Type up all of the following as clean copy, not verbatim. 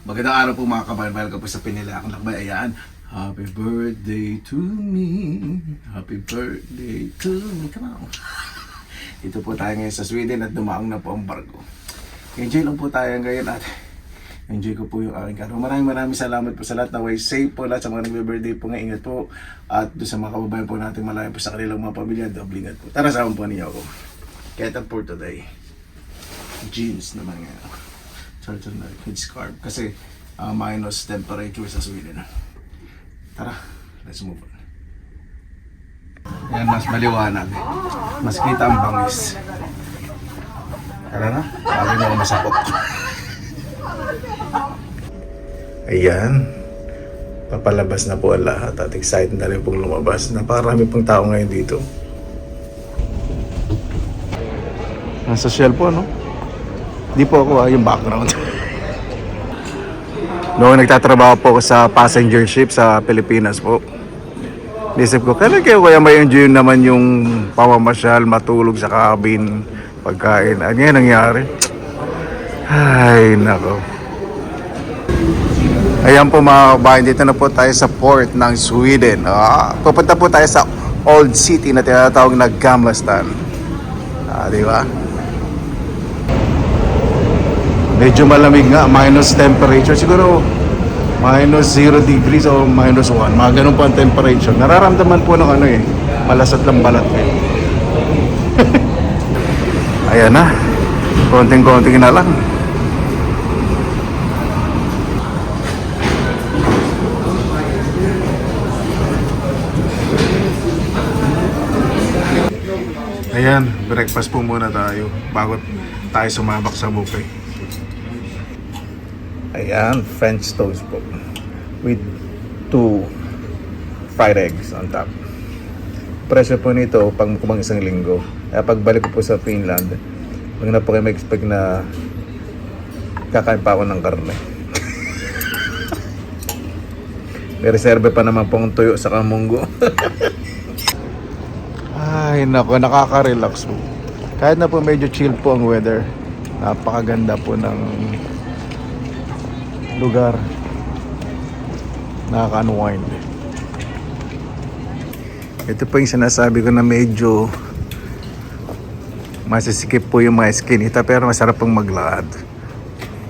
Magandang araw po mga kabayan. Welcome po sa Pinilaang Lakbay. Ayan. Happy birthday to me. Happy birthday to me. Come on. Ito po tayo ngayon sa Sweden at dumaong na po ang barko. Enjoy lang po tayo ngayon at enjoy ko po yung aking karo. Maraming salamat po sa lahat na way safe po lahat sa mga nagbe-birthday po nga. Ingat po. At doon sa mga kababayan po natin malayo po sa kanilang mga pamilya. Doble ingat po. Tara sama po ninyo ako. Kaya for today. Jeans naman nga. Charger na headscarf kasi minus temperature sa Sweden. Tara, let's move on. Yan, mas maliwanag. Mas kita ang bangis. Tara na, sabi mo masakot. Ayan. Papalabas na po ang lahat at excited na rin pong lumabas. Napakarami pong tao ngayon dito. Nasa shell po, no? Di po ako yung background. Noong nagtatrabaho po ako sa passenger ship sa Pilipinas po. Isip ko, kailan kayo kaya may enjoy naman yung pamamasyal, matulog sa cabin, pagkain. Ano yan nangyari? Ay, nako. Ayan po mga kabayan, dito na po tayo sa port ng Sweden. Pupunta po tayo sa Old City na tinatawag na Gamla Stan. Di ba? Medyo malamig nga, minus temperature. Siguro minus 0 degrees o minus 1. Mga ganun po ang temperature. Nararamdaman po ng ano eh. Malasat lang balat eh. Ayan na. Konting-konting na lang. Ayan, breakfast po muna tayo bago tayo sumabak sa buffet. Ayan, French toast po with 2 fried eggs on top. Presyo po nito pang kumang isang linggo. Kaya pagbalik ko po sa Finland, huwag na po kayo mag-expect na kakain pa ako ng karne. May reserve pa naman pong tuyo sa kamunggo. Ay nako, nakaka-relax po. Kahit na po medyo chill po ang weather, napakaganda po ng lugar. Nakaka-unwind. Ito po yung sinasabi ko na medyo masisikip po yung mga skinita pero masarap pong maglakad.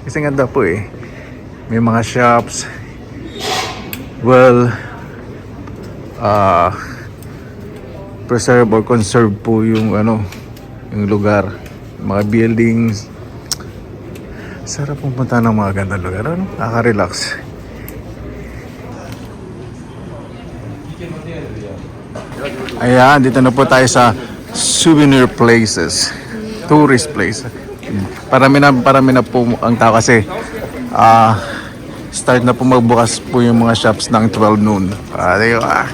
Kasi ganda po eh. May mga shops. Well, preserve or conserve po yung ano, yung lugar. Mga buildings. Sarap pumunta ng mga gandang lugar, ano? Nakaka-relax. Ayan, dito na po tayo sa souvenir places. Tourist place. Parami na po ang tao kasi start na po magbukas po yung mga shops ng 12 noon. Diba?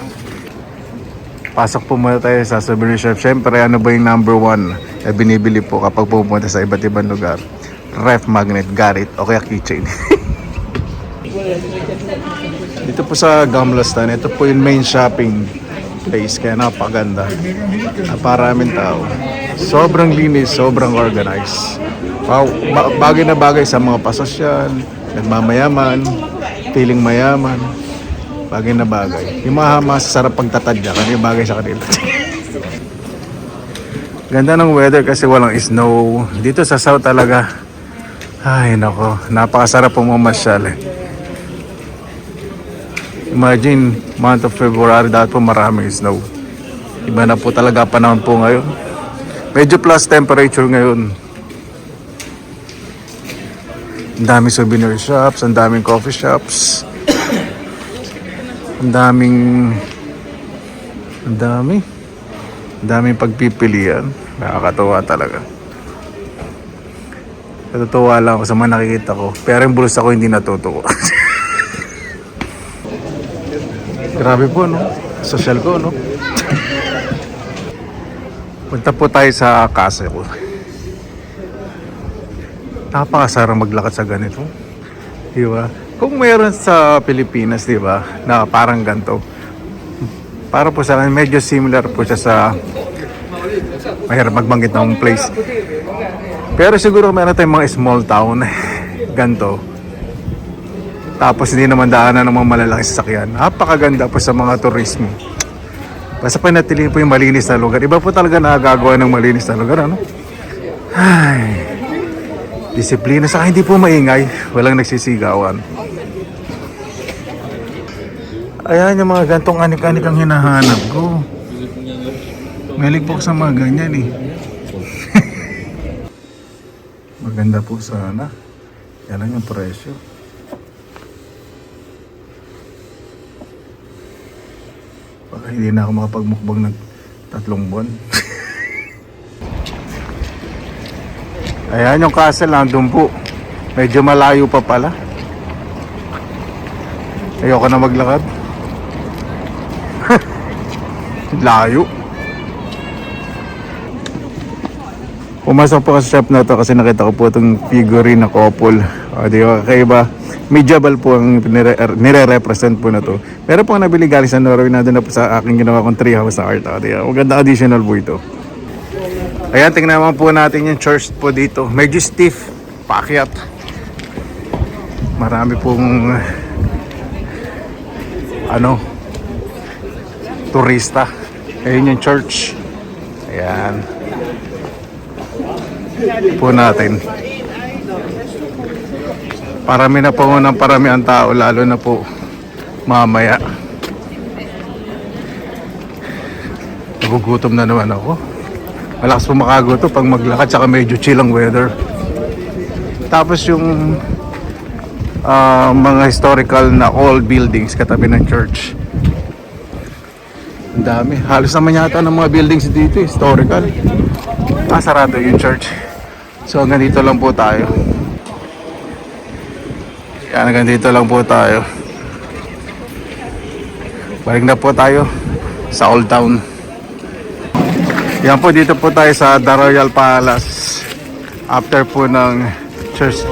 Pasok po muna tayo sa souvenir shop. Siyempre, ano ba yung number 1 na binibili po kapag pumunta sa iba't ibang lugar? Ref magnet, Garrett o kaya keychain. Dito po sa Gamla Stan, ito po yung main shopping place kaya napakaganda. Naparaming tao. Sobrang linis, sobrang organized. Wow, bagay na bagay sa mga pasosyal, nagmamayaman, feeling mayaman. Bagay na bagay. Yung mga masasarap pagtatadya, kasi bagay sa kanila. Ganda ng weather kasi walang snow. Dito sa south talaga. Ay nako, napakasarap po mamasyal eh. Imagine, month of February dahil po maraming snow. Iba na po talaga panahon po ngayon. Medyo plus temperature ngayon. Ang daming souvenir shops, ang daming coffee shops. Ang daming pagpipilian. Nakakatawa talaga. Natutuwa lang ako sa mga nakikita ko. Pero yung bulsa ko hindi natutuwa. Grabe po, no? Social ko, no? Punta po tayo sa casa ko. Napakasarap maglakad sa ganito. Di ba? Kung mayroon sa Pilipinas, di ba, na parang ganito. Para po sa akin, medyo similar po siya sa mahirap magbanggit ng place. Pero siguro meron tayong mga small town ganto. Tapos hindi naman daanan ng mga malalaking sasakyan. Napakaganda po sa mga turismo. Basta panatilihin po yung malinis na lugar. Iba po talaga nagagawa ng malinis na lugar, ano? Ay, disiplina. Saka hindi po maingay. Walang nagsisigawan. Ayan yung mga gantong anik-anik ang hinahanap ko. Mahilig po sa mga ganyan eh. Maganda po sana. Yan lang yung presyo. Baka hindi na ako makapagmukbang ng 3 buwan. Ayan yung castle, nandun po. Medyo malayo pa pala. Ayoko na maglakad. Layo. Pumasok po sa shop na to kasi nakita ko po itong figurine na couple. O, di ba? Kakaiba. Medieval po ang nire-represent po na to. Pero po nabili galing sa Norway, na doon na po sa aking ginawa kong treehouse na art. O, di ba? Maganda additional po ito. Ayan, tingnan naman po natin yung church po dito. Medyo stiff, paakyat. Marami pong turista. Ayun yung church. Ayan. Po natin. Parami na po ng parami ang tao, lalo na po mamaya. Nagugutom na naman ako. Malakas po makaguto pag maglakad, saka medyo chill ang weather. Tapos yung mga historical na old buildings katabi ng church. Ang dami. Halos naman yata ng mga buildings dito historical. Sarado yung church. So hanggang dito lang po tayo. Yan, hanggang dito lang po tayo. Balik na po tayo sa Old Town. Yan po, dito po tayo sa The Royal Palace. After po ng church.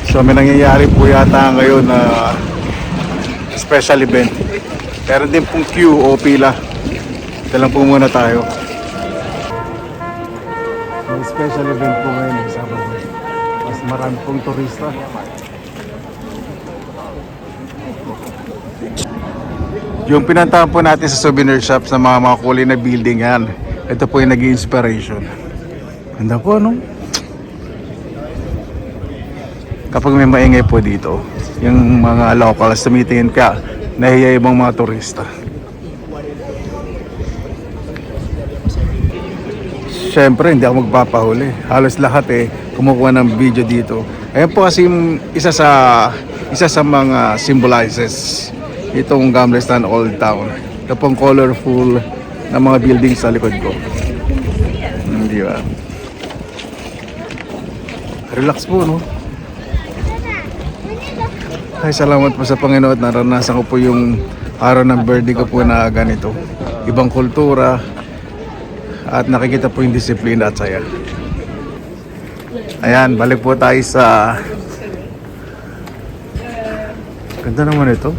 So may nangyayari po yata ngayon na special event. Pero din pong queue o pila. Ito lang po muna tayo. May special event po ngayon sa Sabado. Mas marami pong turista. Yung pinantahan po natin sa souvenir shops na mga kulay na building yan. Ito po yung naging inspiration. Ganda po, ano? Kapag may maingay po dito, yung mga locals tumitingin ka, nahiya ibang mga turista. Siyempre, hindi ako magpapahuli. Halos lahat kumukuha ng video dito. Ayan po kasi isa sa mga symbolizes itong Gamlestan Old Town. Ito pong colorful na mga buildings sa likod ko. Di ba? Relax po, no? Ay, salamat po sa Panginoon. Naranasan ko po yung araw ng birthday ko po na ganito. Ibang kultura. At nakikita po yung disiplina at saya. Ayan, balik po tayo sa... Ganda naman ito.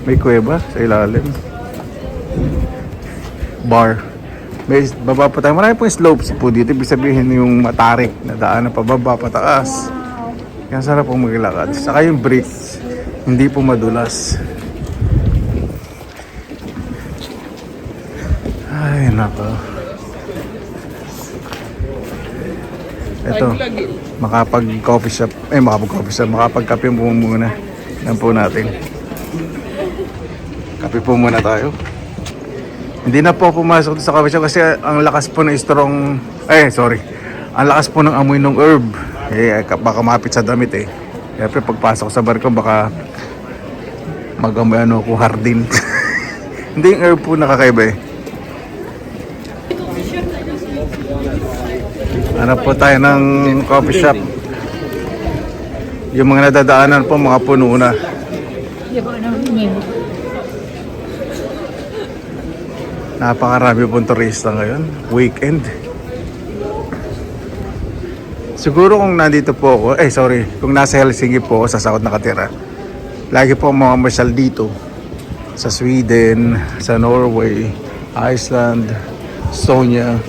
May kuweba sa ilalim. Bar. May baba po tayo. Marami pong slopes po dito. Ibig sabihin yung matarik na daan na pababa, pataas. Kaya sarap pong maglakad. Saka yung bricks, hindi po madulas. Ay, nako. Ito, makapag-coffee shop. Makapag-kape po muna. Yan po natin. Kape po muna tayo. Hindi na po pumasok sa coffee shop kasi ang lakas po ng ang lakas po ng amoy ng herb. Baka mapit sa damit Kaya pagpasok sa barko baka mag-amoy kung hardin. Hindi yung herb po nakakaiba Hanap po tayo ng coffee shop. Yung mga nadadaanan po mga puno na. Napakarami pong turista ngayon. Weekend. Siguro kung nandito po ako, kung nasa Helsinki po ako sa South nakatira, Lagi po mga masyal dito sa Sweden, sa Norway, Iceland, Estonia.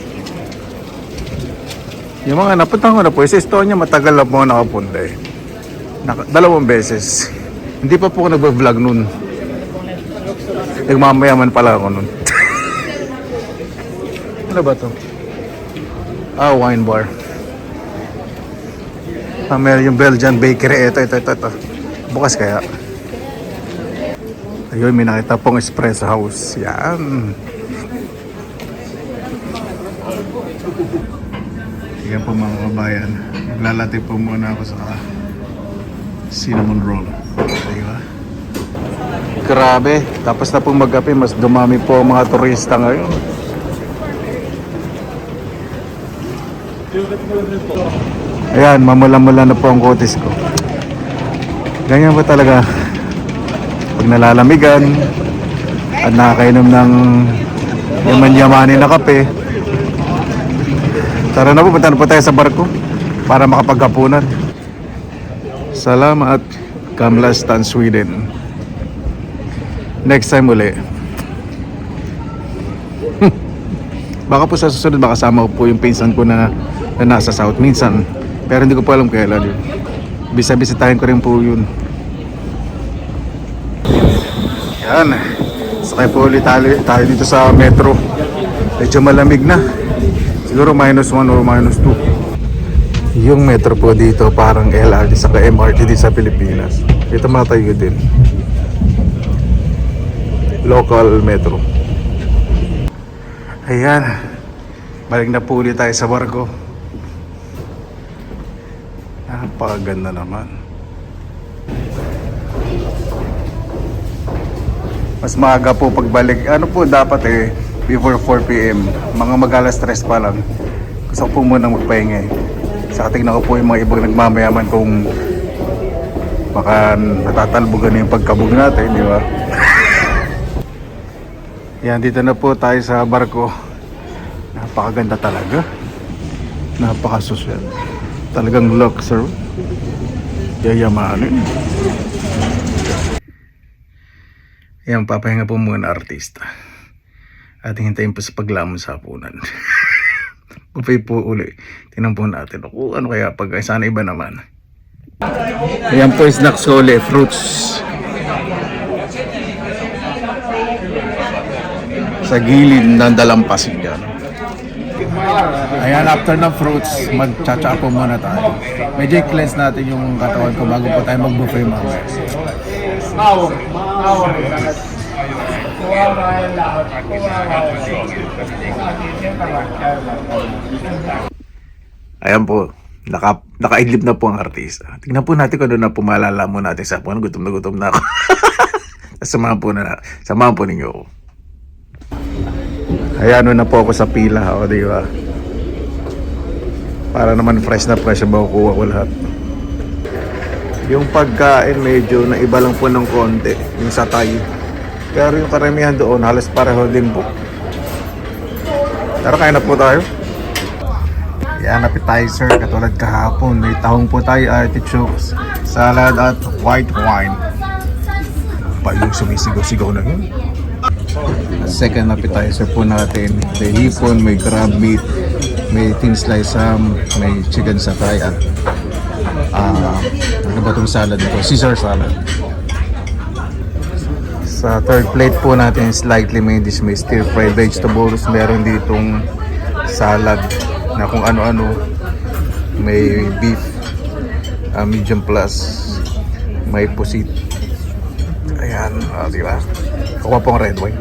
Yung mga napunta ko na po sa Estonia, matagal na po nakapunta eh. 2 beses. Hindi pa po ako nag-vlog nun. Nagmamayaman pala ako nun. Ano ba to? Wine bar. Meron yung Belgian bakery. Ito. Bukas kaya. Ayun, may nakita pong espresso house. Yan. Yan po mga kabayan. Maglalati po muna ako sa cinnamon roll. Diba? Grabe. Tapos na pong mag-gabi, mas dumami po ang mga turista ngayon. Ayan, mamula-mula na po ang kutis ko. Ganyan po talaga. Pag nalalamigan at nakakainom ng yaman-yamanin na kape, tara na po, punta na po tayo sa barko para makapagkapunan. Salamat, Kamlastan, Sweden. Next time uli. Baka po sa susunod makasama ko po yung pinsan ko na nasa South minsan. Pero hindi ko po alam kailan yun. Bisitahin ko rin po yun. Yan. Sakay po ulit tayo dito sa metro. Medyo malamig na. Siguro -1 or -2. Yung metro po dito parang LRT saka MRT din sa Pilipinas. Ito matayo din. Local metro. Ayan. Balik na po ulit tayo sa barko. Napakaganda naman. Mas maaga po pagbalik. Ano po dapat before 4 PM. Mga mag-alas 3 pa lang. Gusto ko po munang magpahinga. Saka tingnan ko po yung mga ibang nagmamayaman kung baka natatalbogan na yung pagkabog natin, di ba? Yan, dito na po tayo sa barko. Napakaganda talaga. Napakasosyal. Talagang luxury. Yayamanin. Yan, papahinga po muna artista. At hintayin po sa paglamon sa hapunan. Buffet po uli. Tingnan po natin. Ano kaya pag sana iba naman. Ayan po is snacks ko ulit. Fruits. Sa gilid ng dalampasig yan. Ayan, after ng fruits, mag-cha-cha po muna tayo. Medyo i-cleanse natin yung katawan ko bago po tayo mag-buffet mamaya. Ayan po, nakaidlip na po ang artista. Tingnan po natin kung ano na pumalala mo natin sa puno. Gutom na ako. Samahan po ninyo ako. Ayan na po ako sa pila, di ba? Para naman fresh na makukuha ko lahat. Yung pagkain medyo na iba lang po ng konti, yung satay. Pero yung karamihan doon halos pareho din po. Tara, kain na po tayo. Yan, appetizer katulad kahapon. May tahong po tayo, artichokes, salad at white wine. Pa yung sumisigaw-sigaw na yun. Second appetizer po natin, may hipon, may crab meat, may thin slice ham, may chicken satay at ano ba itong salad ito? Caesar salad. Sa third plate po natin, slightly may stir fried vegetables, meron ditong salad na kung ano-ano, may beef, medium plus, may pusit. Ayan, diba? Kuha pong red wine.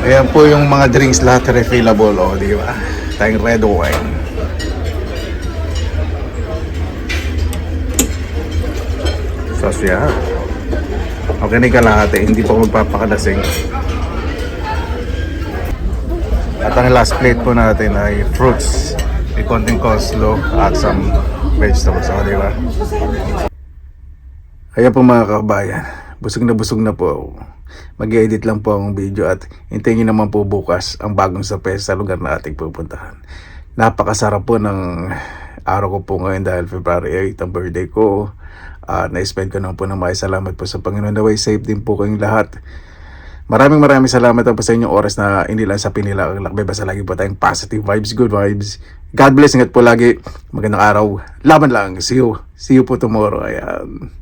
Ayan po yung mga drinks lahat refillable, di ba? Tayong red wine. Sasya. Okay na kalahati, hindi po magpapakalasing. At ang last plate po natin ay fruits. May konting coleslaw at some vegetables, di ba? Ayan po mga kabayan. Busog na po ako. Mag-edit lang po ang video at hintayin nyo naman po bukas ang bagong sorpresa sa lugar na ating pupuntahan. Napakasarap po ng araw ko po ngayon dahil February 8 ang birthday ko. na-spend ko naman po ng may salamat po sa Panginoon. Naway safe din po kayong lahat. Maraming salamat po sa inyong oras na inilaan sa Pinila ang Lakbay. Basta lagi po tayong positive vibes, good vibes. God bless, ingat po lagi. Magandang araw. Laban lang. See you po tomorrow. Ayan.